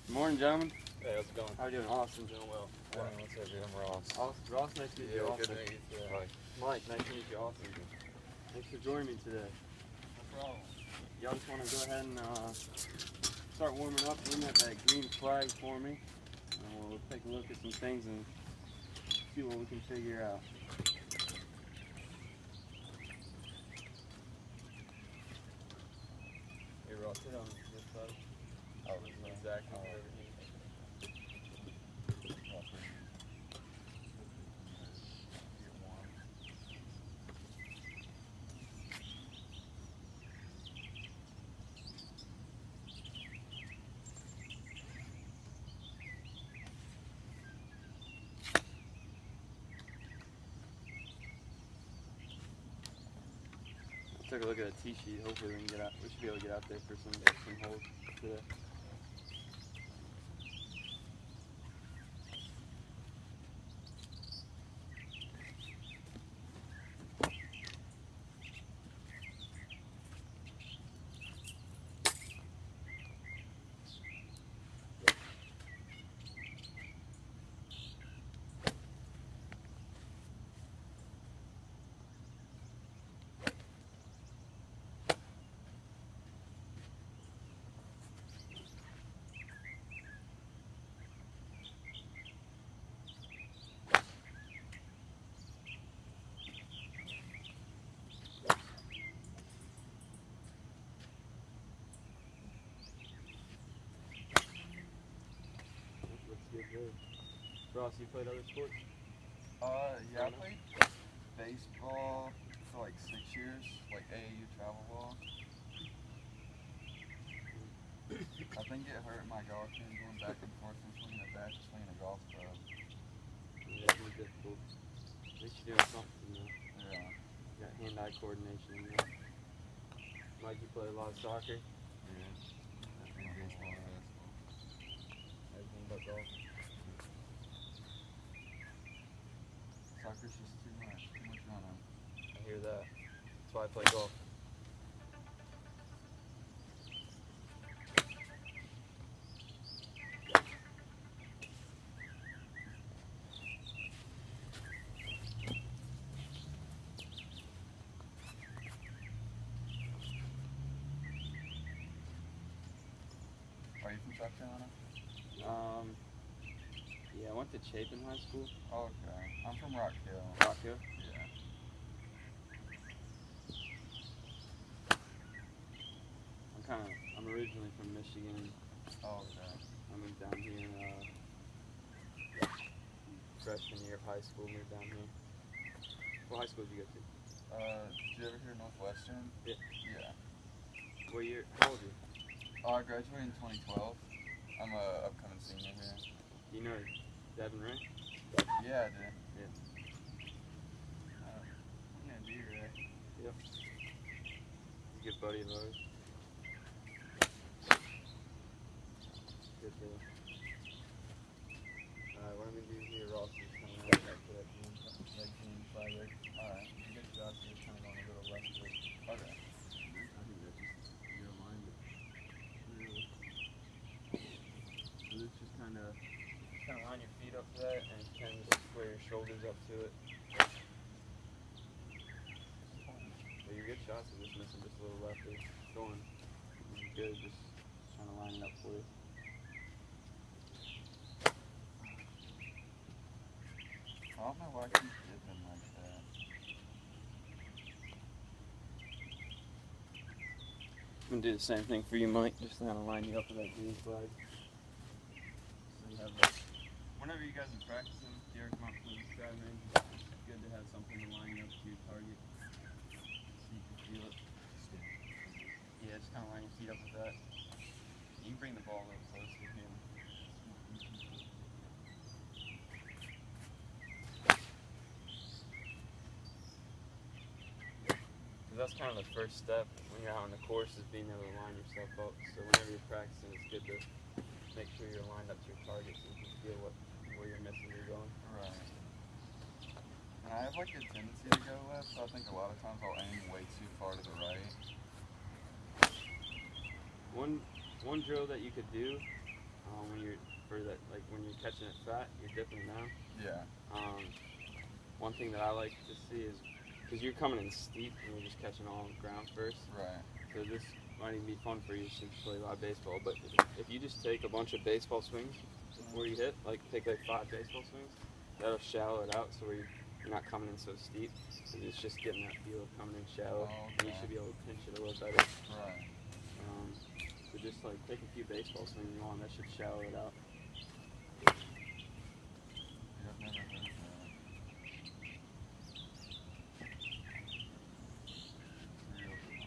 Good morning, gentlemen. Hey, how's it going? How are you doing? Awesome. Doing well. What's up, dude? I'm Ross. Ross, nice to meet you. Good Austin. to meet you. Mike, nice to meet you. Austin. Thanks for joining me today. No problem. Y'all just want to go ahead and start warming up, bring up that green flag for me, and we'll take a look at some things and see what we can figure out. Hey, Ross, sit on this side. Oh, this is exactly over here. Took a look at a tee sheet. Hopefully we can get out. We should be able to get out there for some holes today. Looks good there. Ross, you played other sports? Yeah, I played baseball for like 6 years, like AAU travel ball. I think it hurt my golf game going back and forth from swinging a bat to swinging a golf club. Yeah, it's really difficult. At least you're doing something, you know. Yeah. You got hand-eye coordination in there. Mike, you play a lot of soccer? Yeah. I think baseball and basketball. Everything but golf. Soccer's just too much running. I hear that. That's why I play golf. Are you from South Carolina? Yeah, I went to Chapin High School. Oh, okay. I'm from Rock Hill. Rock Hill? Yeah. I'm originally from Michigan. Oh, okay. I moved down here freshman year of high school, moved down here. What high school did you go to? Did you ever hear Northwestern? Yeah. Yeah. What year? How old are you? Oh, I graduated in 2012. I'm a upcoming senior here. You know Devin, right? Yeah, I did. Yeah. Yeah, do you, right? Yep. He's a good buddy of ours. Good deal. Alright, what I'm going to do here, Ross, is kind of right back to that green flag right. Alright. You get shots, you're just kind of going a little left of it. Okay. I think that's just your line, but really. So this just kind of line your feet up to that and kind of square your shoulders up to it. So your good shots are just missing just a little left. It's going good, just trying to line it up for you. I don't know why I keep dipping like that. I'm going to do the same thing for you, Mike. Just kind of line you up with that green flag. So you have that. Whenever you guys are practicing, if you ever come out to this driving range, it's good to have something to line you up to your target so you can feel it. Yeah, just kind of line your feet up with that. You can bring the ball a little closer here. That's kind of the first step when you're out on the course, is being able to line yourself up. So whenever you're practicing, it's good to make sure you're lined up to your target so you can feel where your misses are going. Right. And I have like a tendency to go left, so I think a lot of times I'll aim way too far to the right. One drill that you could do, when you're when you're catching it fat, you're dipping down. Yeah. One thing that I like to see is because you're coming in steep and you're just catching all ground first. Right. So this might even be fun for you since you play a lot of baseball. But if you just take a bunch of baseball swings before you hit, take 5 baseball swings, that'll shallow it out so you're not coming in so steep. And it's just getting that feel of coming in shallow. Oh, And you okay. should be able to pinch it a little better. Right. So just take a few baseball swings on, that should shallow it out. Yeah, I've never heard of that. Real cool.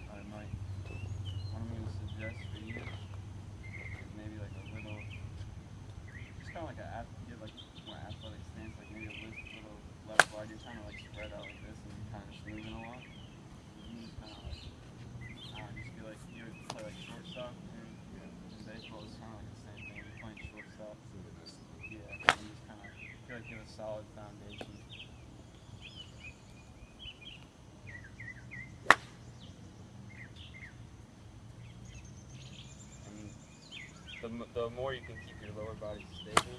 I might. What I'm gonna suggest for you is maybe a little, just kind of get more athletic stance, maybe a little left wide. You're kind of spread out like this, and you're kind of just moving along. You just kind of just feel like you would play shortstop, and in baseball it's kind of the same thing. You're playing shortstop. Yeah, and you just kind of feel like you have a solid foundation. The more you can keep your lower body stable,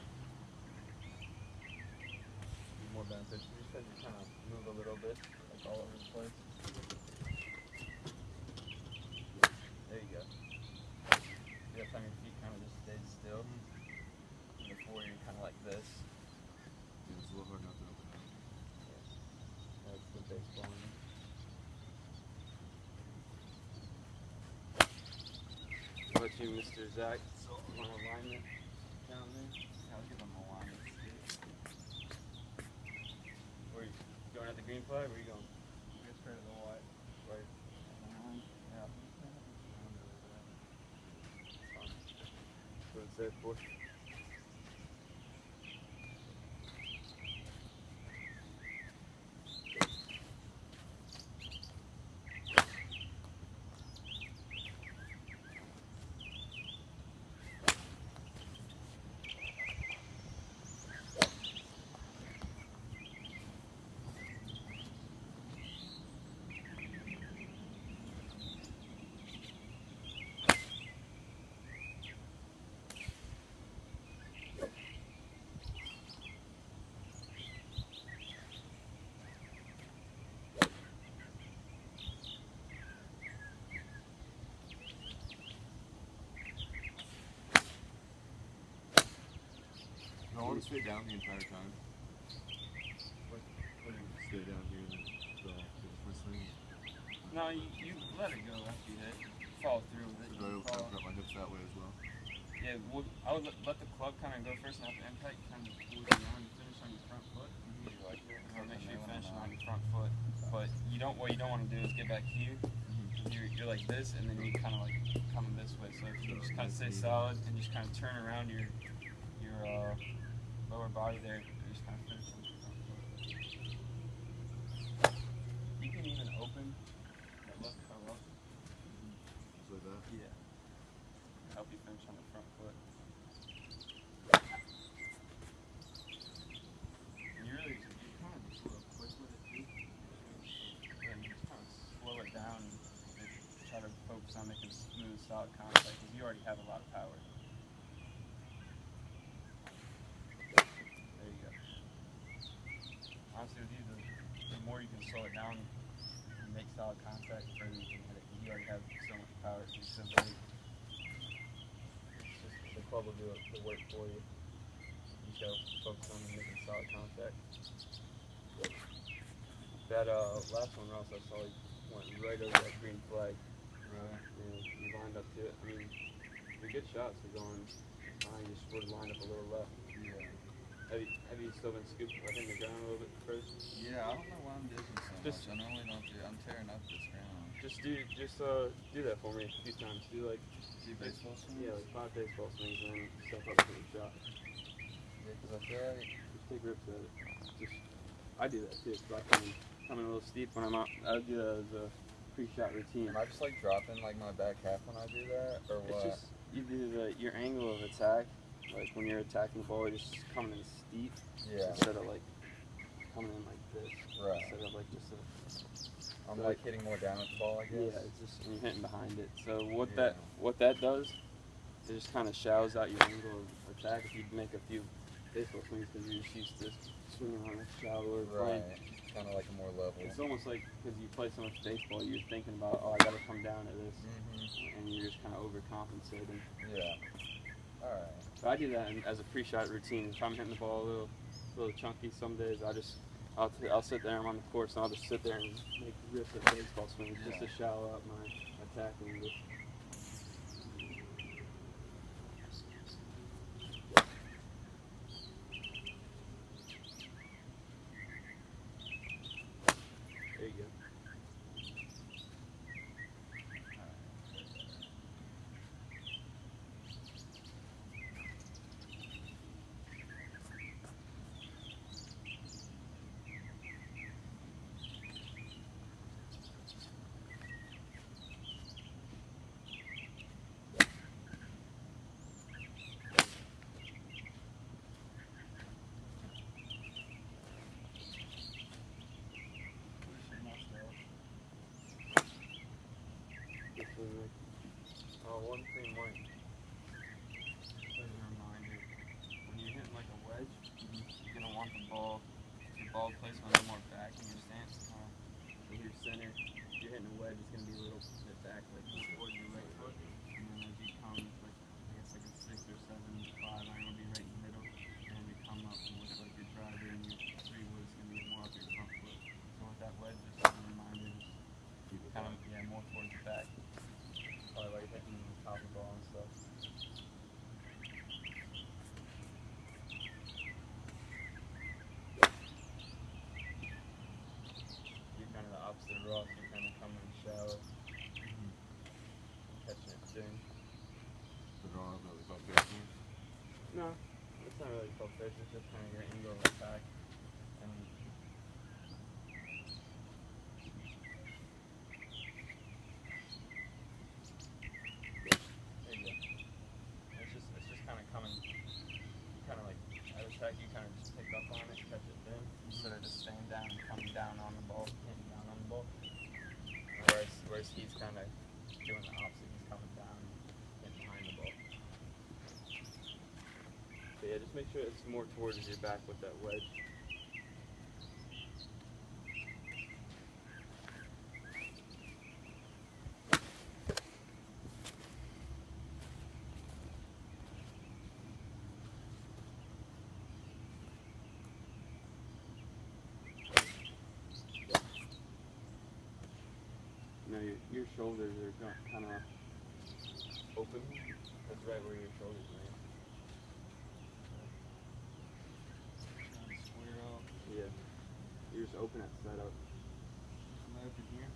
the more benefits. You just have to kind of move a little bit, all over the place. There you go. You have time your feet kind of just stayed still. And before you're kind of like this. Yeah, it's a little hard not to open up. That's the baseball in it. How about you, Mr. Zach? You want alignment down there? Yeah, I'll give them a line. Where are you going at the green flag? Where are you going? Get straight to the white. Right. Yeah. So it's there for. I want to stay down the entire time. What do you mean? Stay down here and then go off to the first swing. No, you let it go after you hit. Follow through with it. Do I You open follow. up my hips that way as well? Yeah, I would let the club kind of go first, and after impact, you kind of move around and finish on your front foot. You like it? So make sure you're finishing on your front foot. But what you don't want to do is get back here. You're like this, and then you kind of coming this way. So if you just kind of stay solid and just kind of turn around your lower body there, you just kind of finish on your front foot. You can even open that left toe up. Just like that? Yeah. Help you finish on the front foot. And you kind of just a little quick with it too. And you just kind of slow it down and try to focus on making smooth, solid contact because you already have a lot of power. There you go. Honestly, with you, the more you can slow it down and make solid contact, the further you can hit it. Because you already have so much power. It's just so big. It's just the club will do the work for you. You just gotta focus on making solid contact. That last one, Ross, I saw you went right over that green flag. Really? And you lined up to it. I mean, the good shots are going fine. You just would have lined up a little left. Yeah. Have you still been scooping hitting the ground a little bit first? Yeah, I don't know why I'm dipping so Just- much. I normally don't do. I'm tearing up this ground. Just do that for me a few times. Do See baseball swings? yeah, 5 baseball swings and then step up to the shot. Yeah, because I feel like Just take rips at it. I do that too. So I come in a little steep when I'm out. I do that as a pre-shot routine. am I just dropping my back half when I do that, or It's what? just you do your angle of attack like when you're attacking the ball, you're just coming in steep Yeah. instead of like coming in like this. Right. Instead of like just a I'm like hitting more down at the ball, I guess. yeah, it's just you're hitting behind it. So what Yeah. that does, it just kind of shallows out your angle of attack. If you make a few baseball swings because you're just used to swinging on a shallower Right. plane. Kind of like a more level. It's almost like because you play so much baseball, you're thinking about, oh, I got to come down to this, Mm-hmm. and you're just kind of overcompensating. Yeah. All right. But I do that as a pre-shot routine. If I'm hitting the ball a little chunky, some days I'll sit there. I'm on the course, and I'll just sit there and make rips at baseball swings just to shallow out my attack angle. There you go. One thing might as a reminder, when you're hitting like a wedge, you're gonna want your ball placement a little more back in your stance. So your center, if you're hitting a wedge, it's gonna be a little bit back, like towards your right foot. And then as you come, like I guess like a 6 or 7, 5 iron will be right in the middle, and you come up and look like your driver and your 3-wood is gonna be more up your front foot. So with that wedge, just as a reminder, just kind of more towards the back. Probably like hitting the top of the ball and stuff. You're kind of the opposite of Ross. You're kind of coming in shallow, catching it soon. So drawing really called fishing? No, it's not really called fish. It's just kind of your angle of attack. And there you go. It's just kind of coming, kind of like at attack. You kind of just pick up on it, catch it then, instead of just staying down and coming down on the ball, hitting down on the ball. Whereas he's kind of doing the opposite. He's coming down and hitting behind the ball. So yeah, just make sure it's more towards your back with that wedge. Now your shoulders are kind of open. That's right where your shoulders land. Square up. Yeah. You're just open at setup. Am I open here?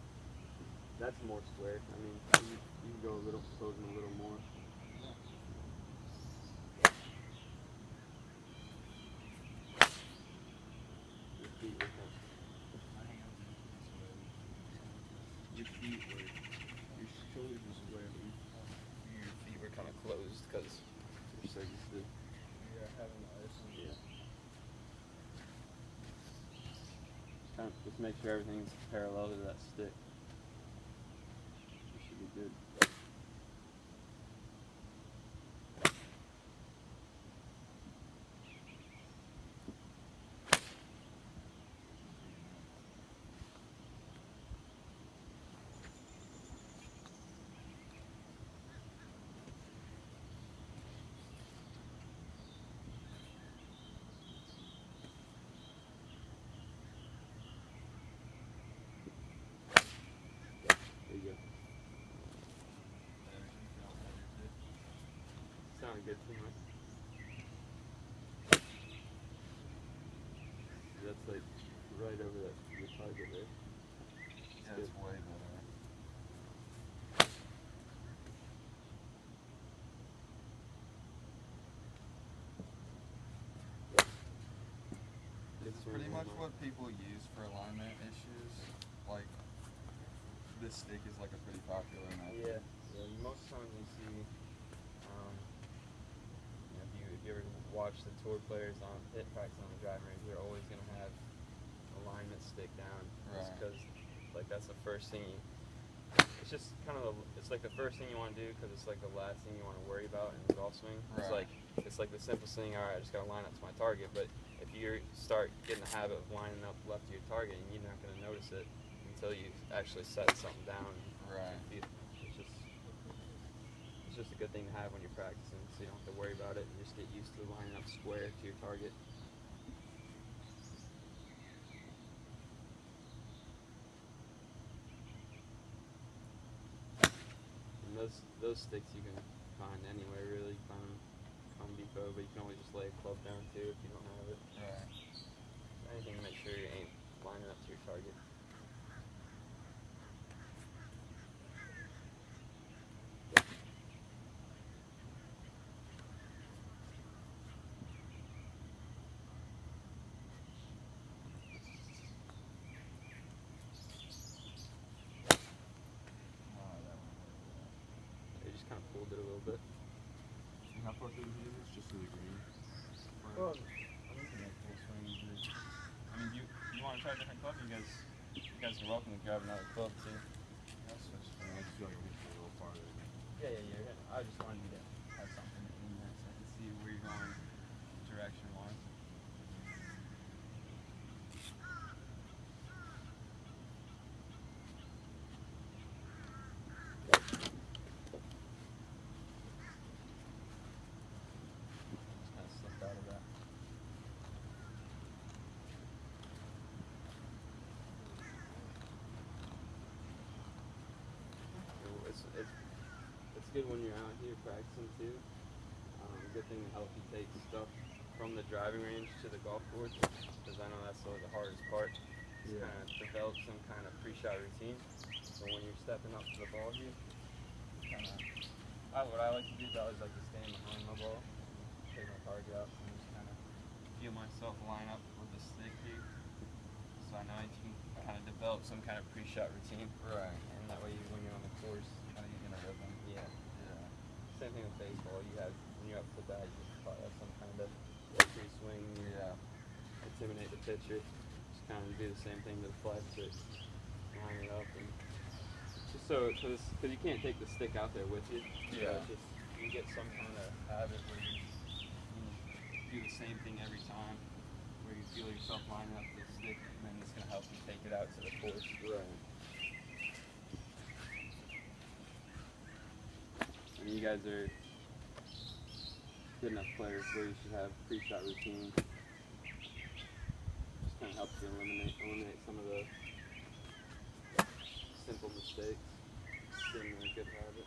That's more square. I mean, you can go a little, closing a little more. Your feet are kind My hands are this way. your feet were, your shoulders were square, but your feet were kind of closed because you're so used to. Yeah, having the ice on. Yeah. Just make sure everything's parallel to that stick. You should be good. There you go. Sounded good too much. That's like right over your target there. Yeah, it's way better. Good It's swing pretty much handle. what people use for alignment issues. Like, this stick is like a pretty popular method. Yeah. Most times you see, if you watch the tour players on hit practice on the driving range, they're always gonna have alignment stick down, just Right. because like that's the first thing. It's just kind of it's like the first thing you want to do because it's like the last thing you want to worry about in the golf swing. Right. It's like the simplest thing. All right, I just gotta line up to my target. But if you start getting the habit of lining up left to your target, and you're not gonna notice it until you actually set something down. Right. It's just a good thing to have when you're practicing, so you don't have to worry about it and just get used to lining up square to your target. And those sticks you can find anywhere really. You find them at Home Depot, but you can always just lay a club down too if you don't have it. Right. Anything to make sure you ain't lining up to your target. Oh, that one. They just kind of pulled it a little bit. And how far through the hit is just to the green? Well, I'm looking at full swing usually. I mean, you want to try a different club? You guys are welcome to grab another club too. I just feel like I'm hitting a little farther. Yeah, you're hitting. I just wanted you to have something in there so I can see where you're going direction wise. Just kind of slipped out of that. It's good when you're out here practicing too. Good thing to help you take stuff from the driving range to the golf course, because I know that's the hardest part. Is Yeah. kind of develop some kind of pre-shot routine. So when you're stepping up to the ball here, what I like to do is I always like to stand behind my ball, take my target up, and just kind of feel myself line up with the stick here. So I know I can kind of develop some kind of pre-shot routine, Right. and that way when you're on the course, Kind of getting a rhythm. yeah. Yeah. Same thing with baseball. You have when you're up to bat, you probably have some kind of free swing. Yeah. Intimidate the pitcher. Just kind of do the same thing to the flag stick. Line it up and just so because you can't take the stick out there with you. Yeah. So it's just you get some kind of habit where you do the same thing every time, where you feel yourself lining up the stick, and then it's gonna help you take it out to the course. Right. And you guys are good enough players where you should have pre-shot routine. Just kind of helps you eliminate some of the simple mistakes. Getting a good habit.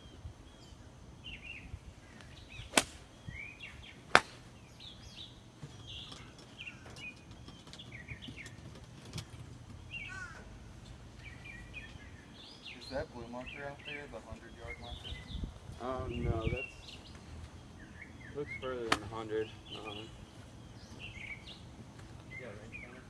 Is that blue marker out there, the 100-yard marker? No, that's looks further than 100. Yeah, right there.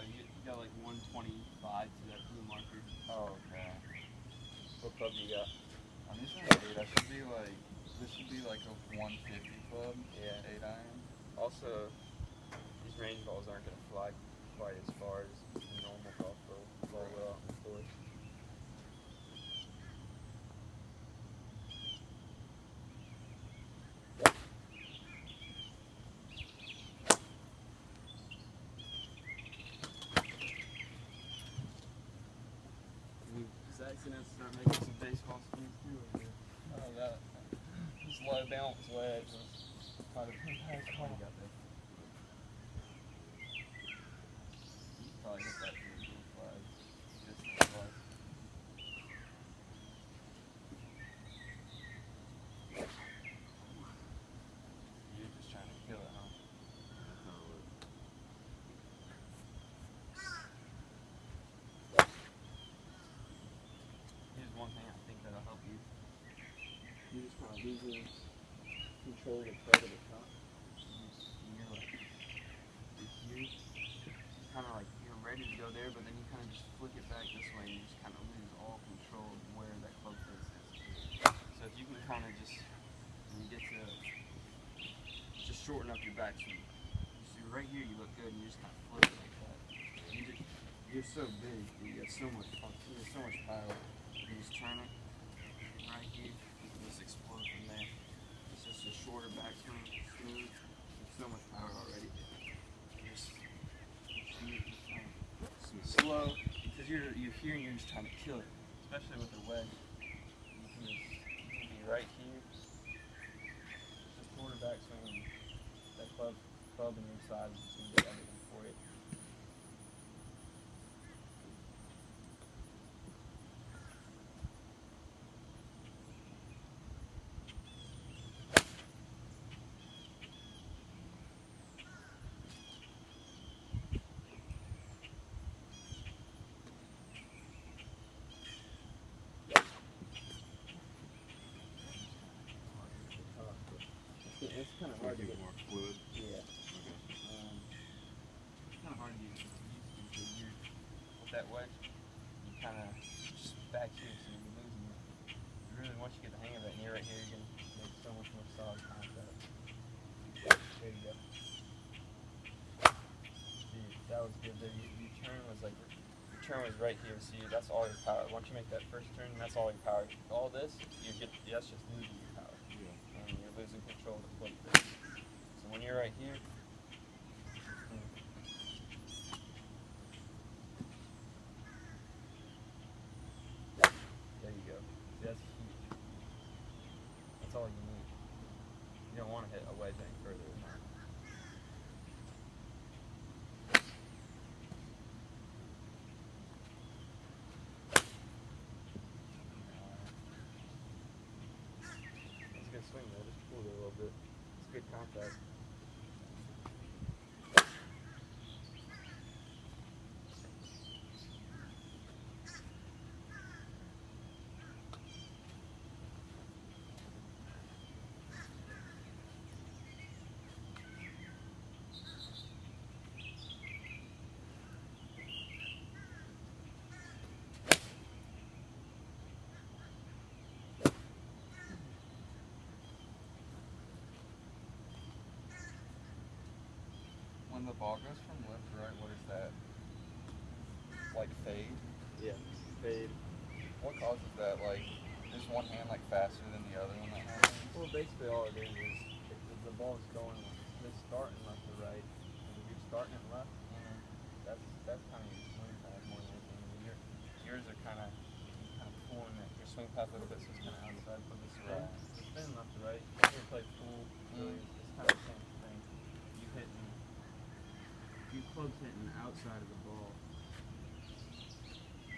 You got like 125 to that blue marker. Oh, okay. What club you got? I'm using an 8. This should be like a 150 club. Yeah. 8 iron. Also, these range balls aren't going to fly quite as far as a normal golf ball will out in the course. Zach's gonna start making some baseball swings too over here. Oh, that. This low bounce wedge was quite a bad call. Probably hit that through the blue flag. Just the flag. You're just trying to kill it, huh? That's not what. losing control of the club at the top. And you're like, you're here, kind of like you're ready to go there, but then you kind of just flick it back this way, and you just kind of lose all control of where that club face is. So if you can kind of just, when you get to, just shorten up your backswing. So right here, you look good, and you just kind of flip it like that. You're so big, that you have so much fun, you have so much power. You just turn it right here, you can just explode from there. It's just a shorter backswing, smooth, with so much power already. Slow, because you're here and you're just trying to kill it, especially with the wedge. You can be right here, just a shorter backswing, and that club on your side is just going to do everything for you. It's kind of hard to get more fluid. Yeah. Okay. It's kind of hard to get used to because you're with that wedge, you kind of just back here, so you're losing it. Really, once you get the hang of it and you're right here, you're going to make so much more solid contact. There you go. See, that was good there. Your turn was like, your turn was right here. See, that's all your power. Once you make that first turn, that's all your power. All this, that's just losing your power. And you're losing control of the club face. So when you're right here, there you go. See, that's huge. That's all you need. You don't want to hit a wedge any further than that. That's a good swing though. Just pulled it a little bit. It's good contact. When the ball goes from left to right, what is that? Like fade? Yeah. Fade. What causes that? Like, is one hand like faster than the other when that happens? Well, basically all it is if the ball's going, it's starting left to right. And if you're starting it left, that's kind of your swing path more than anything. I mean, yours are kind of pulling it. Your swing path a little bit, so it's kind of outside. But the spin left to right. You ever play pool? Really, it's kind of the same thing. You club's hitting the outside of the ball.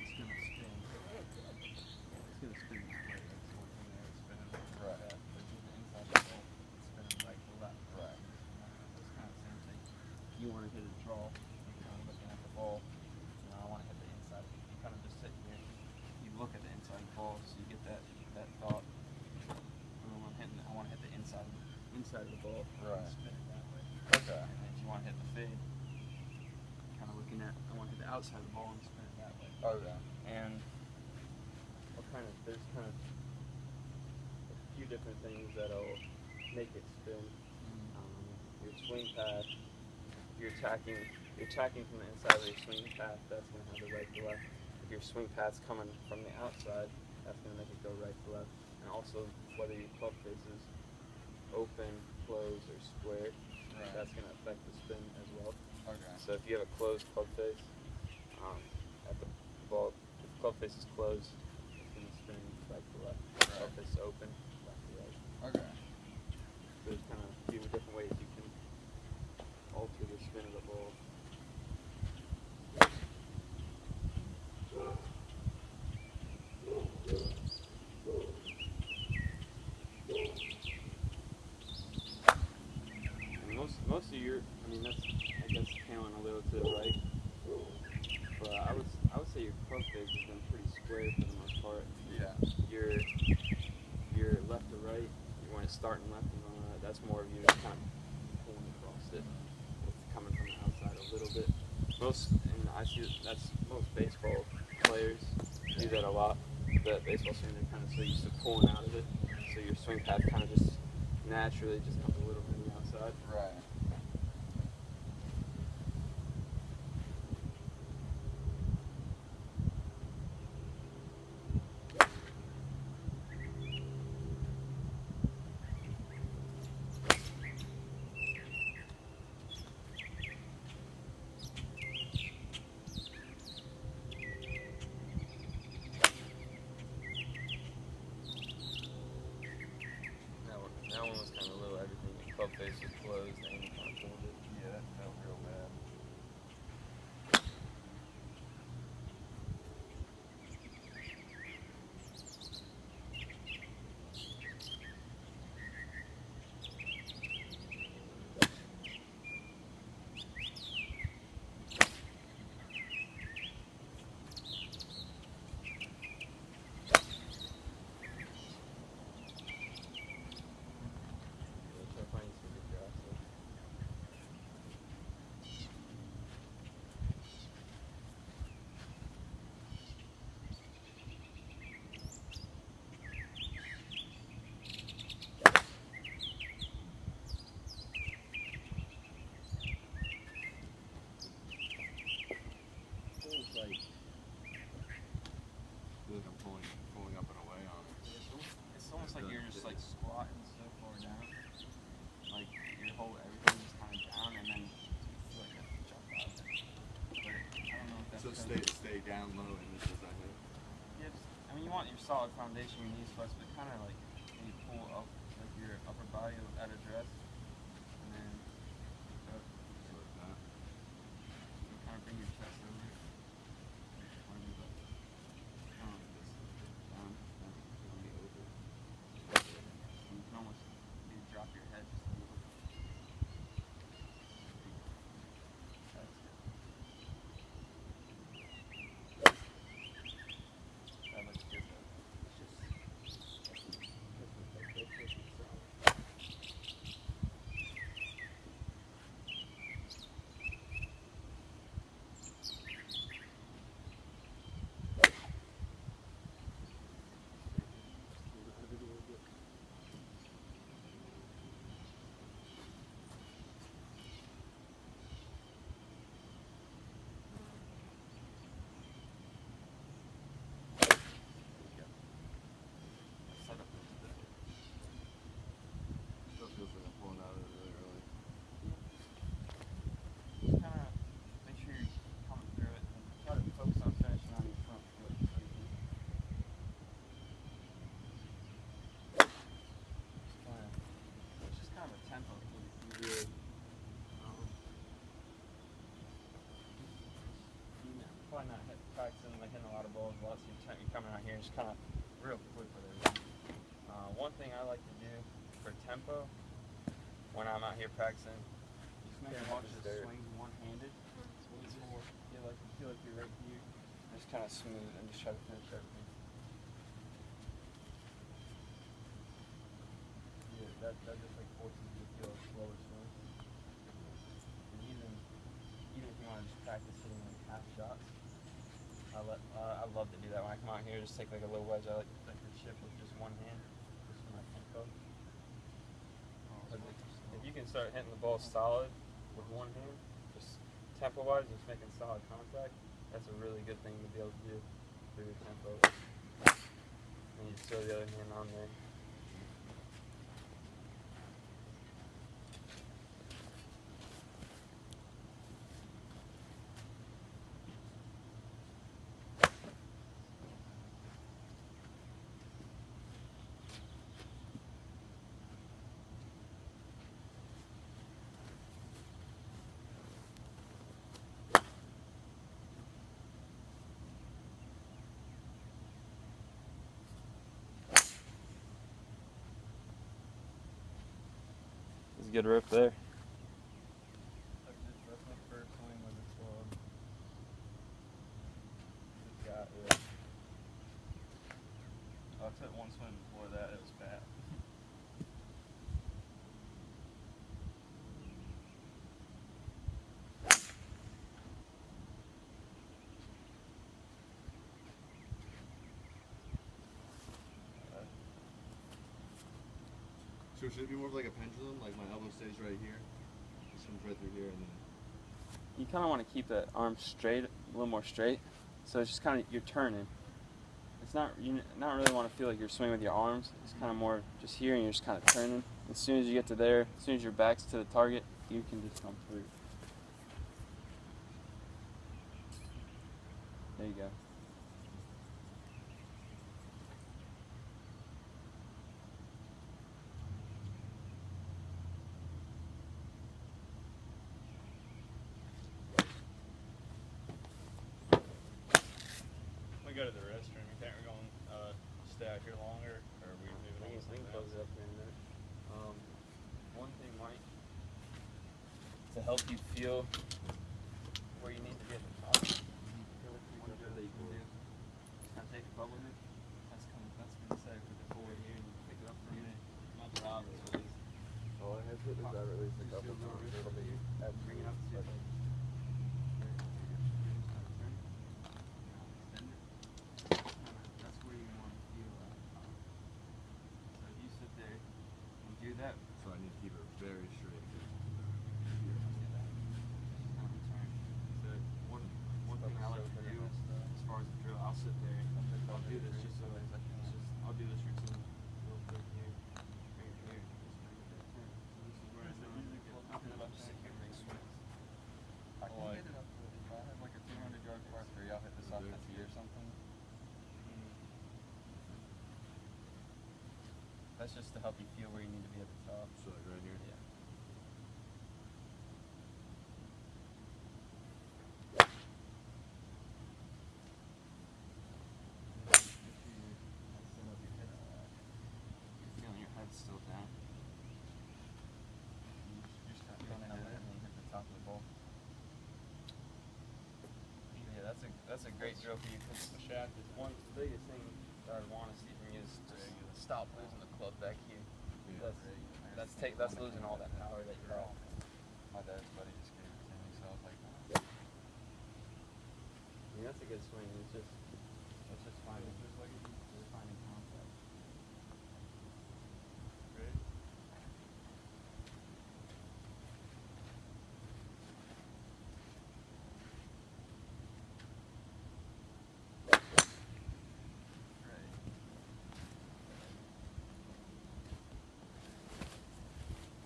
It's gonna spin. It's gonna spin that way. That's one thing there. It's spinning Right. that. But if you're inside the ball, it's spinning right to left. Right. It's kind of the same thing. You want to hit a draw. You're kind of looking at the ball. I want to hit the inside. You kind of just sit here. You look at the inside of the ball, so you get that thought. I want to hit the inside of the ball. Right. Spin it that way. Okay. And then if you want to hit the fade, kind of looking at, I want to hit the outside of the ball and spin it that way. Okay. And there's kind of a few different things that'll make it spin. Your swing path, you're attacking from the inside of your swing path, that's going to have the right to left. If your swing path's coming from the outside, that's going to make it go right to left. And also, whether your club face is open, closed, or square, that's going to affect the spin as well. Okay. So if you have a closed club face, at the ball, if the club face is closed, it's going to spin right to left. If the club face is open, left to right. Okay. So there's kind of a few different ways you can alter the spin of the ball. And most of your, that's, I guess, handling a little to the right. But I would say your club face has been pretty square for the most part. Yeah. Your left to right when it's starting left and all that, that's more of you just kind of pulling across it, with coming from the outside a little bit. And I see that's most baseball players do that a lot. The baseball swing, they're kind of so used to pulling out of it, so your swing path kind of just naturally just comes a little bit on the outside. Right. That one was kind of little everything. Your club face was closed and you kind of pulled it. Yeah, that felt real bad. Try to find some good grass there. Feels like I feel like I'm pulling up and away on it. It's almost like you're just like squatting so far down, like your whole everything is kind of down, and then you feel like you have to jump out of it. But I don't know if that's So stay down low and this is that hip. Yeah, I mean, you want your solid foundation, your knees flexed, but kind of like when you pull up like your upper body at a dress, and then up, So like that. you kind of bring your chest over. Or do that. Kind of like this, down, then bring it over. And you can almost maybe drop your head just a little. That's good. That looks good though. Setup is good. Still feels like I'm pulling out of it really early. Just kind of make sure you're coming through it and try to focus on finishing on your front foot. It's just kind of a tempo thing. Probably not practicing like hitting a lot of balls. Lots of time you're coming out here and just kind of real quick with everything. One thing I like to do for tempo when I'm out here practicing, just make a bunch of swings one-handed. It's more, you feel like you're right here. Just kind of smooth and just try to finish everything. Yeah, that just like forces you to feel a slower swing. And even if you want to just practice hitting like half shots, I love to do that when I come out here. Just take like a little wedge. I like to chip with just one hand, just for my tempo. If you can start hitting the ball solid with one hand, just tempo-wise, just making solid contact, that's a really good thing to be able to do for your tempo. And you just throw the other hand on there. It's a good rip there. That's my first swing with this club. Just got it. I took one swing before that, it was bad. So should it be more of like a pendulum? Like my elbow stays right here, this comes right through here, and then. You kind of want to keep the arm straight, a little more straight. So it's just kind of, you're turning. It's not, you not really want to feel like you're swinging with your arms. It's kind of more just here and you're just kind of turning. As soon as you get to there, as soon as your back's to the target, you can just come through. There you go. We go to the restroom. You think we're going to stay out here longer, or are we moving on to something else? It up here in a minute. One thing, Mike, to help you feel where you need to be at the top. One good that you can do. Just kind of take a bubble here. That's gonna say for the Pull it here and pick it up from here. Not the Drop. top. So these All I have to do is I release a couple times. It'll be. bring it up to your That's where you want to feel at the top. So if you sit there and do that, So I need to keep it very straight. So one thing I like to do as far as the drill, I'll sit there. I'll do this just so I'll do this routine real quick here. Bring it here. Just bring it there. So this is where I sit here and make swings. I can hit it up to, if I have like a 200-yard par 3, I'll hit this off the tee or something. That's just to help you feel where you need to be at the top. So like right here. Yeah. You're feeling your head still down. You just kind of run out there and you hit the top of the ball. Yeah, that's a great drill for you because the shaft is the biggest thing that I want to see from you is just stop losing the club back here. Yeah. That's losing all that power that you have. My dad's buddy just gave it to me, so I was like, I mean, that's a good swing. It's just finding contact. Ready?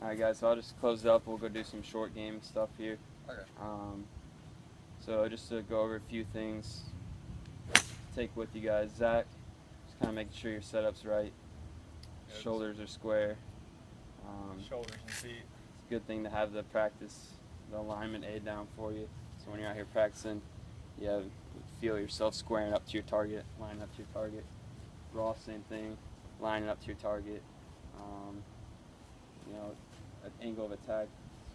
Alright guys, so I'll just close it up. We'll go do some short game stuff here. okay. So just to go over a few things, take with you guys. Zach, just kind of making sure your setup's right. Yes. Shoulders are square. Shoulders and feet. It's a good thing to have the alignment aid down for you. So when you're out here practicing, you feel yourself squaring up to your target, lining up to your target. Ross, same thing, lining up to your target. You know, an angle of attack,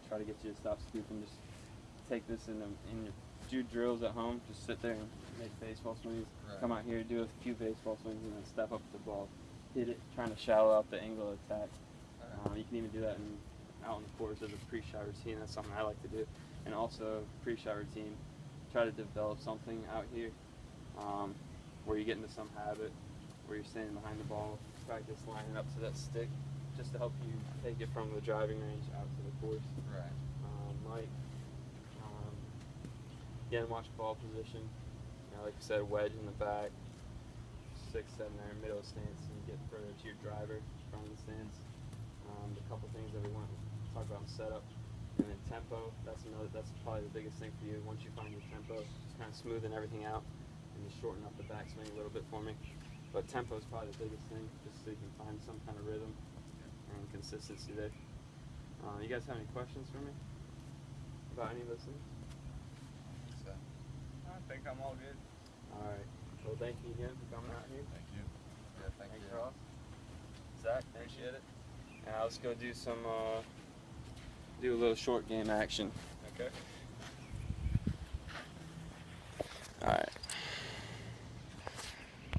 try to get you to stop scooping. Just take this in your do drills at home. Just sit there and make baseball swings. Right. Come out here, do a few baseball swings, and then step up the ball. Hit it, trying to shallow out the angle of attack. Okay. You can even do that out in the course as a pre-shot routine. That's something I like to do. And also pre-shot routine, try to develop something out here where you get into some habit where you're standing behind the ball, practice lining up to that stick, just to help you take it from the driving range out to the course. Right. Mike, again, watch ball position. You know, like I said, wedge in the back, 6, 7 there, middle of stance, and you get further to your driver, front of the stance. A couple things that we want to talk about in setup, and then tempo. That's probably the biggest thing for you. Once you find your tempo, just kind of smoothing everything out, and just shorten up the backswing a little bit for me. But tempo is probably the biggest thing, just so you can find some kind of rhythm and consistency there. You guys have any questions for me about any of those things? So, I think I'm all good. All right. Well, thank you again for coming out here. thank you. Yeah, thank Thanks, you. Ross. Zach, appreciate it. Now let's go do some do a little short game action. Okay.